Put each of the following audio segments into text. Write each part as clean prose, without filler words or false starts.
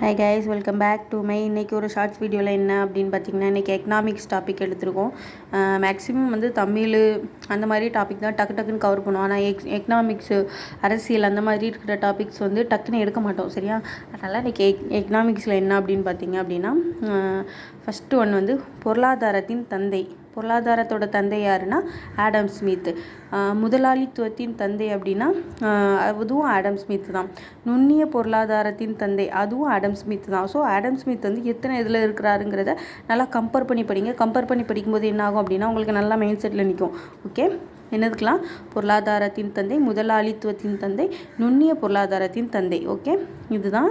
Hi guys, welcome back to my. இன்றைக்கி ஒரு shorts வீடியோவில் என்ன அப்படின்னு பார்த்தீங்கன்னா, இன்றைக்கி எக்கனாமிக்ஸ் டாபிக் எடுத்திருக்கோம். மேக்ஸிமம் வந்து தமிழ் அந்த மாதிரி டாபிக் தான் டக்கு டக்குன்னு கவர் பண்ணுவோம். ஆனால் எக்கனாமிக்ஸு, அரசியல் அந்த மாதிரி இருக்கிற டாபிக்ஸ் வந்து டக்குன்னு எடுக்க மாட்டோம், சரியா? அதனால் இன்றைக்கி எக்கனாமிக்ஸில் என்ன அப்படின்னு பார்த்தீங்க அப்படின்னா, ஃபஸ்ட்டு ஒன்று வந்து பொருளாதாரத்தின் தந்தை. பொருளாதாரத்தோட தந்தை யாருன்னா ஆடம் ஸ்மித். முதலாளித்துவத்தின் தந்தை அப்படின்னா அதுவும் ஆடம் ஸ்மித் தான். நுண்ணிய பொருளாதாரத்தின் தந்தை அதுவும் ஆடம் ஸ்மித் தான். ஸோ ஆடம் ஸ்மித் வந்து எத்தனை இதில் இருக்கிறாருங்கிறத நல்லா கம்பேர் பண்ணி படிங்க. கம்பேர் பண்ணி படிக்கும்போது என்ன ஆகும் அப்படின்னா உங்களுக்கு நல்லா மைண்ட் செட்டில் நிற்கும். ஓகே, என்னதுக்கெலாம்? பொருளாதாரத்தின் தந்தை, முதலாளித்துவத்தின் தந்தை, நுண்ணிய பொருளாதாரத்தின் தந்தை. ஓகே, இதுதான்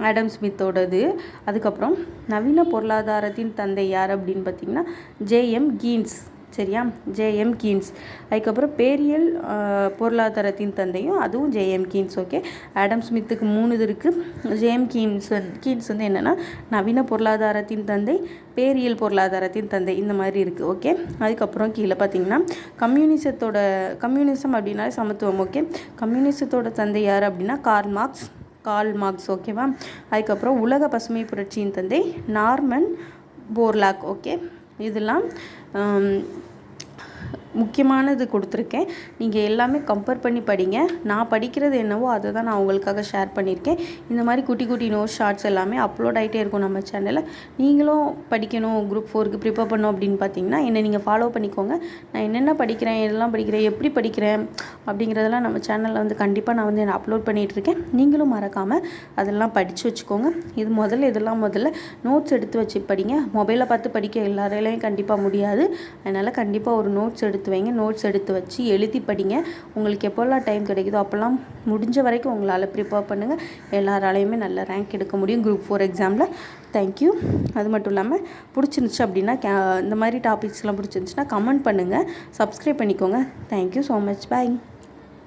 ஆடம் ஸ்மித்தோடது. அதுக்கப்புறம் நவீன பொருளாதாரத்தின் தந்தை யார் அப்படின்னு பார்த்தீங்கன்னா ஜேஎம் கீன்ஸ், சரியா? JM Keynes. அதுக்கப்புறம் பேரியல் பொருளாதாரத்தின் தந்தையும் அதுவும் ஜேஎம் கீன்ஸ். ஓகே, ஆடம் ஸ்மித்துக்கு 3 இது இருக்குது. ஜேஎம் கீன்ஸ் வந்து என்னென்னா நவீன பொருளாதாரத்தின் தந்தை, பேரியல் பொருளாதாரத்தின் தந்தை, இந்த மாதிரி இருக்குது. ஓகே, அதுக்கப்புறம் கீழே பார்த்தீங்கன்னா கம்யூனிசம் அப்படின்னாலே சமத்துவம். ஓகே, கம்யூனிசத்தோட தந்தை யார் அப்படின்னா கார்ல் மார்க்ஸ். ஓகேவா? அதுக்கப்புறம் உலக பசுமை புரட்சியின் தந்தை நார்மன் போர்லாக். ஓகே, இதெல்லாம் முக்கியமானது கொடுத்துருக்கேன். நீங்கள் எல்லாமே கம்பேர் பண்ணி படிங்க. நான் படிக்கிறது என்னவோ அதை தான் நான் உங்களுக்காக ஷேர் பண்ணியிருக்கேன். இந்த மாதிரி குட்டி குட்டி நோட் ஷார்ட்ஸ் எல்லாமே அப்லோட் ஆகிட்டே இருக்கும் நம்ம சேனலில். நீங்களும் படிக்கணும், குரூப் 4க்கு ப்ரிப்பேர் பண்ணணும் அப்படின்னு பார்த்தீங்கன்னா என்னை நீங்கள் ஃபாலோ பண்ணிக்கோங்க. நான் என்னென்ன படிக்கிறேன், எதெல்லாம் படிக்கிறேன், எப்படி படிக்கிறேன் அப்படிங்கிறதெல்லாம் நம்ம சேனலில் வந்து கண்டிப்பாக நான் வந்து அப்லோட் பண்ணிகிட்ருக்கேன். நீங்களும் மறக்காமல் அதெல்லாம் படித்து வச்சுக்கோங்க. இதெல்லாம் முதல்ல நோட்ஸ் எடுத்து வச்சு படிங்க. மொபைலில் பார்த்து படிக்க எல்லாராலையும் கண்டிப்பாக முடியாது. அதனால் கண்டிப்பாக ஒரு நோட்ஸ் எடுத்து வைங்க. நோட்ஸ் எடுத்து வச்சு எழுதி படிங்க. உங்களுக்கு எப்போல்லாம் டைம் கிடைக்குதோ அப்போல்லாம் முடிஞ்ச வரைக்கும் உங்களால் ப்ரிப்பேர் பண்ணுங்கள். எல்லாராலையுமே நல்ல ரேங்க் எடுக்க முடியும் குரூப் 4 எக்ஸாமில். தேங்க்யூ. அது மட்டும் இல்லாமல் பிடிச்சிருந்துச்சு அப்படின்னா இந்த மாதிரி டாபிக்ஸ்லாம் பிடிச்சிருந்துச்சுன்னா கமெண்ட் பண்ணுங்கள், சப்ஸ்கிரைப் பண்ணிக்கோங்க. Thank you so much. பாய்.